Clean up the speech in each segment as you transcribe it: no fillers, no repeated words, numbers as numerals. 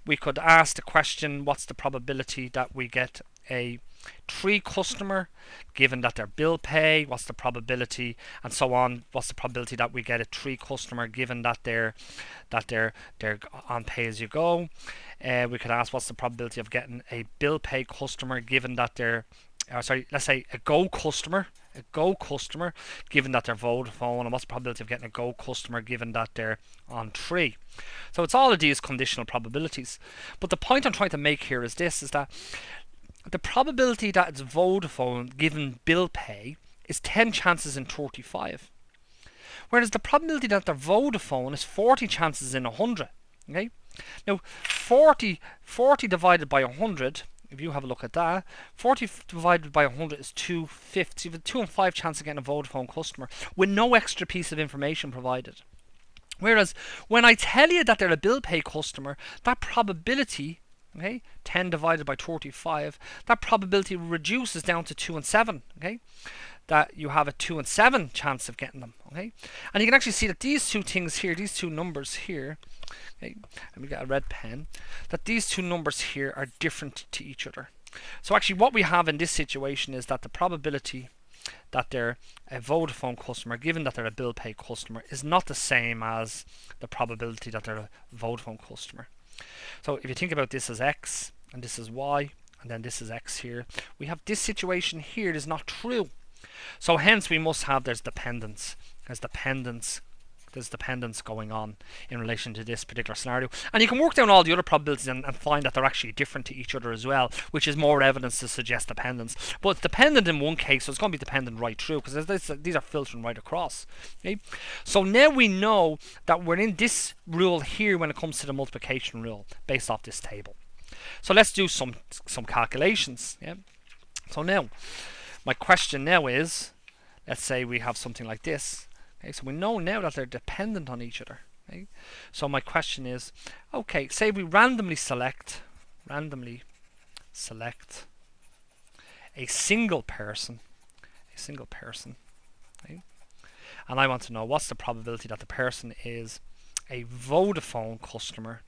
we could ask the question, what's the probability that we get a 3 customer given that they're bill pay? What's the probability, and so on? What's the probability that we get a 3 customer given that they're on pay as you go? We could ask, what's the probability of getting a bill pay customer given that they're let's say a go customer given that they're Vodafone, and what's the probability of getting a go customer given that they're on 3? So it's all of these conditional probabilities. But the point I'm trying to make here is this, is that the probability that it's Vodafone given bill pay is 10 chances in 35. Whereas the probability that they're Vodafone is 40 chances in 100. Okay? Now, 40 divided by 100, if you have a look at that, 40 divided by 100 is 2/5. You have a 2 in 5 chance of getting a Vodafone customer with no extra piece of information provided. Whereas when I tell you that they're a bill pay customer, that probability, okay, 10 divided by 35, that probability reduces down to 2 in 7, okay? That you have a 2 in 7 chance of getting them, okay? And you can actually see that these two things here, these two numbers here, okay, let me get a red pen, that these two numbers here are different to each other. So actually what we have in this situation is that the probability that they're a Vodafone customer given that they're a bill pay customer is not the same as the probability that they're a Vodafone customer. So if you think about this as x and this is y and then this is x here, we have this situation here is not true. So hence we must have there's dependence going on in relation to this particular scenario. And you can work down all the other probabilities and find that they're actually different to each other as well, which is more evidence to suggest dependence. But it's dependent in one case, so it's going to be dependent right through, because these are filtering right across. Okay? So now we know that we're in this rule here when it comes to the multiplication rule based off this table. So let's do some calculations. Yeah? So now, my question now is, let's say we have something like this. Okay, so we know now that they're dependent on each other. Okay? So my question is, okay, say we randomly select a single person, okay? And I want to know what's the probability that the person is a Vodafone customer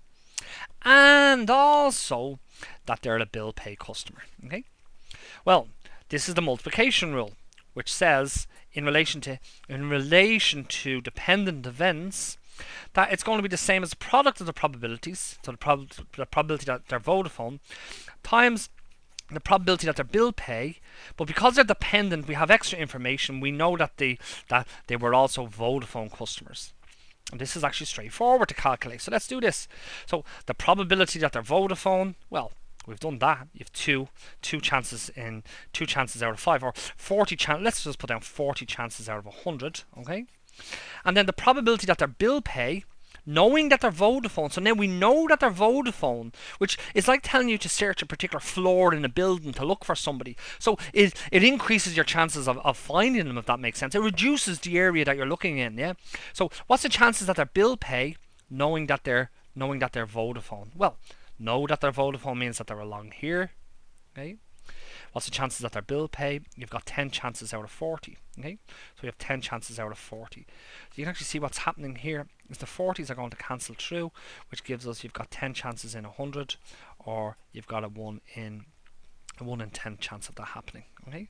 and also that they're a bill pay customer. Okay? Well, this is the multiplication rule, which says in relation to dependent events that it's going to be the same as the product of the probabilities, so the probability that they're Vodafone times the probability that they're bill pay. But because they're dependent, we have extra information. We know that they were also Vodafone customers. And this is actually straightforward to calculate. So let's do this. So the probability that they're Vodafone, well, we've done that. You have two chances out of 5, or 40 chances. Let's just put down 40 chances out of 100. Okay, and then the probability that they're bill pay, knowing that they're Vodafone. So now we know that they're Vodafone, which is like telling you to search a particular floor in a building to look for somebody. So it increases your chances of finding them, if that makes sense. It reduces the area that you're looking in. Yeah. So what's the chances that they're bill pay, knowing that they're Vodafone? Well, know that they're Vodafone means that they're along here. Okay. What's the chances that they're bill pay? You've got 10 chances out of 40. Okay. So you have 10 chances out of 40. So you can actually see what's happening here is the 40s are going to cancel through, which gives us you've got 10 chances in 100, or you've got a 1 in 10 chance of that happening. Okay.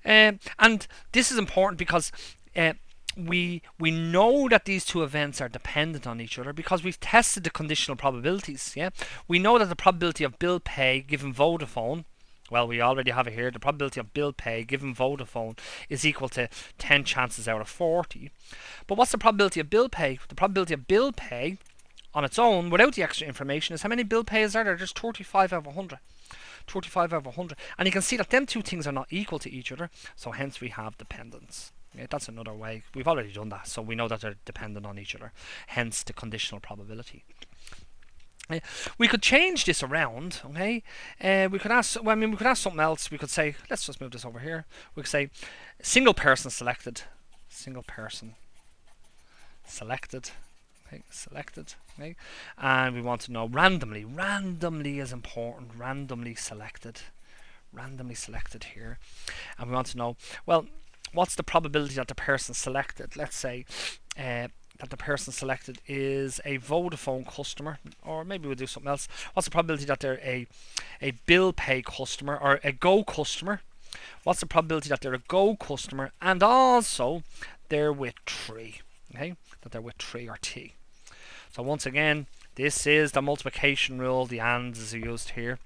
And this is important because we know that these two events are dependent on each other because we've tested the conditional probabilities. Yeah, we know that the probability of bill pay given Vodafone, well, we already have it here. The probability of bill pay given Vodafone is equal to 10 chances out of 40. But what's the probability of bill pay? The probability of bill pay on its own, without the extra information, is how many bill pays are there? There's 35 out of 100. 35 out of 100. And you can see that them two things are not equal to each other, so hence we have dependence. Yeah, that's another way. We've already done that, so we know that they're dependent on each other, hence the conditional probability. We could change this around, okay? We could ask something else. We could say, let's just move this over here. We could say, single person selected, okay, and we want to know randomly. Randomly is important. Randomly selected here, and we want to know, well, what's the probability that the person selected? Let's say that the person selected is a Vodafone customer, or maybe we'll do something else. What's the probability that they're a bill pay customer or a Go customer? What's the probability that they're a Go customer and also they're with 3? Okay, that they're with 3 or T. So once again, this is the multiplication rule. The ands is used here.